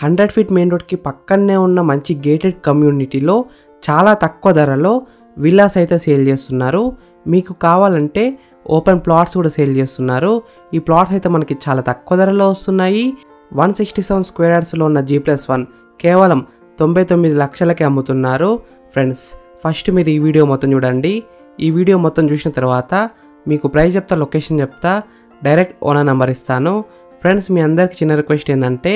100 feet main రోడ్కి పక్కనే ఉన్న మంచి గేటెడ్ కమ్యూనిటీలో చాలా తక్కువ ధరలో విల్లాస్ అయితే సేల్ చేస్తున్నారు. మీకు కావాలంటే ఓపెన్ ప్లాట్స్ కూడా సేల్ చేస్తున్నారు. ఈ ప్లాట్స్ అయితే మనకి చాలా తక్కువ ధరలో వస్తున్నాయి. 167 స్క్వేర్ యార్డ్స్లో ఉన్న G+1 కేవలం 99 లక్షలకే అమ్ముతున్నారు. ఫ్రెండ్స్, ఫస్ట్ మీరు ఈ వీడియో మొత్తం చూడండి. ఈ వీడియో మొత్తం చూసిన తర్వాత మీకు ప్రైస్ చెప్తా, లొకేషన్ చెప్తా, డైరెక్ట్ ఓనర్ నెంబర్ ఇస్తాను. ఫ్రెండ్స్, మీ అందరికి చిన్న రిక్వెస్ట్ ఏంటంటే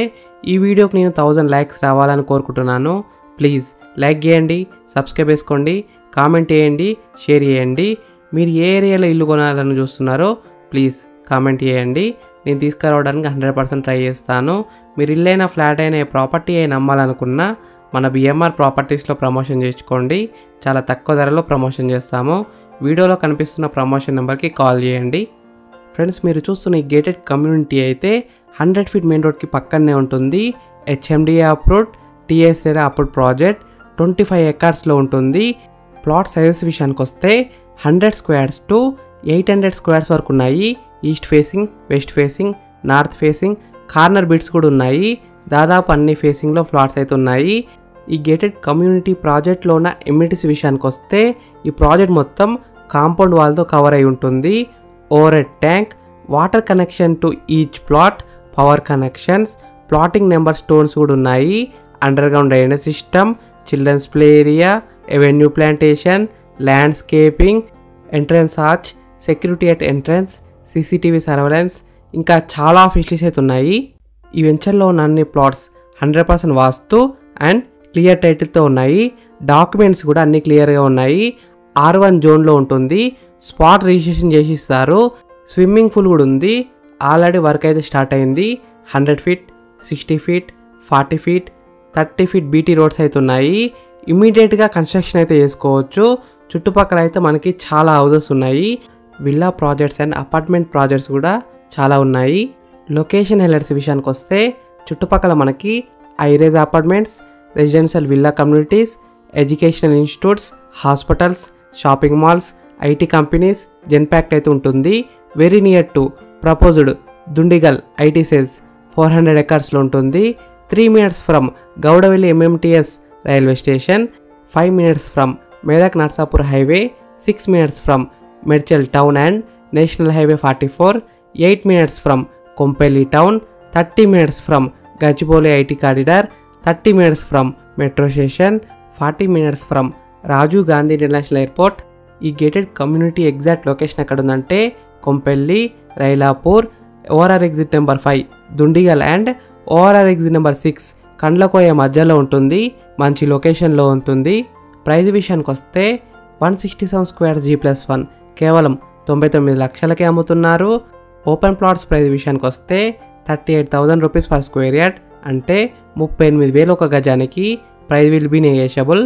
ఈ వీడియోకి నేను 1000 లైక్స్ రావాలని కోరుకుంటున్నాను. ప్లీజ్ లైక్ చేయండి, సబ్స్క్రైబ్ చేసుకోండి, కామెంట్ చేయండి, షేర్ చేయండి. మీరు ఏ ఏరియాలో ఇల్లు కొనాలని చూస్తున్నారో ప్లీజ్ కామెంట్ చేయండి. నేను తీసుకురావడానికి 100% ట్రై చేస్తాను. మీరు ఇల్లైనా, ఫ్లాట్ అయినా, ఏ ప్రాపర్టీ అయినా అమ్మాలనుకున్నా మన బిఎంఆర్ ప్రాపర్టీస్లో ప్రమోషన్ చేసుకోండి. చాలా తక్కువ ధరలో ప్రమోషన్ చేస్తాము. వీడియోలో కనిపిస్తున్న ప్రమోషన్ నెంబర్కి కాల్ చేయండి. ఫ్రెండ్స్, మీరు చూస్తున్న ఈ గేటెడ్ కమ్యూనిటీ అయితే 100 ఫీట్ మెయిన్ రోడ్కి పక్కనే ఉంటుంది. HMDA approved, TSA approved project, 25 ఎకర్స్లో ఉంటుంది. ప్లాట్ సైజెస్ విషయానికి వస్తే 100 స్క్వేర్స్ టు 800 స్క్వేర్స్ వరకు ఉన్నాయి. East facing, west facing, north facing, corner bits కూడా ఉన్నాయి. దాదాపు అన్ని ఫేసింగ్లో ఫ్లాట్స్ అయితే ఉన్నాయి. ఈ గేటెడ్ కమ్యూనిటీ ప్రాజెక్ట్లో ఉన్న ఎమ్యూనిటీస్ విషయానికి వస్తే ఈ ప్రాజెక్ట్ మొత్తం కాంపౌండ్ వాల్తో కవర్ అయి ఉంటుంది. Overhead tank, water connection to each plot, power connections, plotting number stones కూడా ఉన్నాయి. Underground drainage system, children's play area, avenue plantation, landscaping, entrance arch, security at entrance, CCTV surveillance, ఇంకా చాలా facilities అయితే ఉన్నాయి. ఈ వెంచర్లో ఉన్న అన్ని ప్లాట్స్ 100% వాస్తు అండ్ క్లియర్ టైటిల్తో ఉన్నాయి. డాక్యుమెంట్స్ కూడా అన్ని క్లియర్గా ఉన్నాయి. R1 జోన్లో ఉంటుంది. స్పాట్ రిజిస్ట్రేషన్ చేసి ఇస్తారు. స్విమ్మింగ్ పూల్ కూడా ఉంది. ఆల్రెడీ వర్క్ అయితే స్టార్ట్ అయింది. 100 feet, 60 feet, 40 feet, 30 feet BT roads అయితే ఉన్నాయి. ఇమీడియట్గా కన్స్ట్రక్షన్ అయితే చేసుకోవచ్చు. చుట్టుపక్కల అయితే మనకి చాలా హౌసెస్ ఉన్నాయి. Villa projects and apartment projects కూడా చాలా ఉన్నాయి. లొకేషన్ హైలైట్స్ విషయానికి వస్తే చుట్టుపక్కల మనకి ఐరేజ్ apartments, residential villa communities, educational institutes, hospitals, shopping malls, IT companies, Genpact అయితే ఉంటుంది. Very near to proposed Dundigal IT SEZ 400 ఎకర్స్లో ఉంటుంది. 3 minutes from Gowdavelli MMTS railway station, 5 minutes from Medak Narsapur highway, 6 minutes from Medchal town and national highway 44, 8 minutes from Kompally town, 30 minutes from Gachibowli IT corridor, 30 minutes from metro station, 40 minutes from Rajiv Gandhi international airport. ఈ gated community exact location ఎక్కడ ఉందంటే Kompally, Railapur, ORR exit number 5 Dundigal and ORR exit number 6 Kandlakoya మధ్యలో ఉంటుంది. మంచి లొకేషన్లో ఉంటుంది. Price విషయానికి వస్తే 167 స్క్వేర్ G+1 కేవలం 99 లక్షలకే అమ్ముతున్నారు. ఓపెన్ ప్లాట్స్ ప్రైస్ విషయానికి వస్తే 38,000 రూపీస్ పర్ స్క్వేర్ యార్డ్, అంటే 38,000 ఒక గజానికి. Price will be negotiable.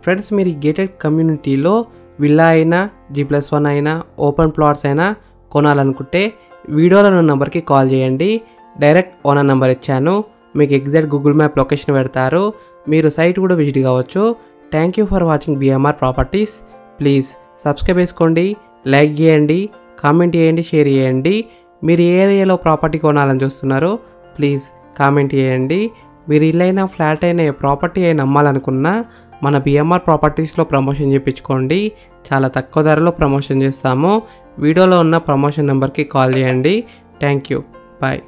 Friends, మీరు ఈ గేటెడ్ కమ్యూనిటీలో విల్లా అయినా, G+1 అయినా, ఓపెన్ ప్లాట్స్ అయినా కొనాలనుకుంటే వీడియోలో ఉన్న నెంబర్కి కాల్ చేయండి. డైరెక్ట్ ఓనర్ నెంబర్ ఇచ్చాను. మీకు ఎగ్జాక్ట్ గూగుల్ మ్యాప్ లొకేషన్ పెడతారు. మీరు సైట్ కూడా విజిట్ కావచ్చు. Thank you for watching BMR properties. Please subscribe చేసుకోండి, లైక్ చేయండి, కామెంట్ చేయండి, షేర్ చేయండి. మీరు ఏ ఏరియాలో ప్రాపర్టీ కొనాలని చూస్తున్నారో ప్లీజ్ కామెంట్ చేయండి. మీరు ఇల్లైనా, ఫ్లాట్ అయినా, ఏ ప్రాపర్టీ అయినా అమ్మాలనుకున్నా మన BMR ప్రాపర్టీస్లో ప్రమోషన్ చేయించుకోండి. చాలా తక్కువ ధరలో ప్రమోషన్ చేస్తాము. వీడియోలో ఉన్న ప్రమోషన్ నెంబర్కి కాల్ చేయండి. Thank you. బాయ్.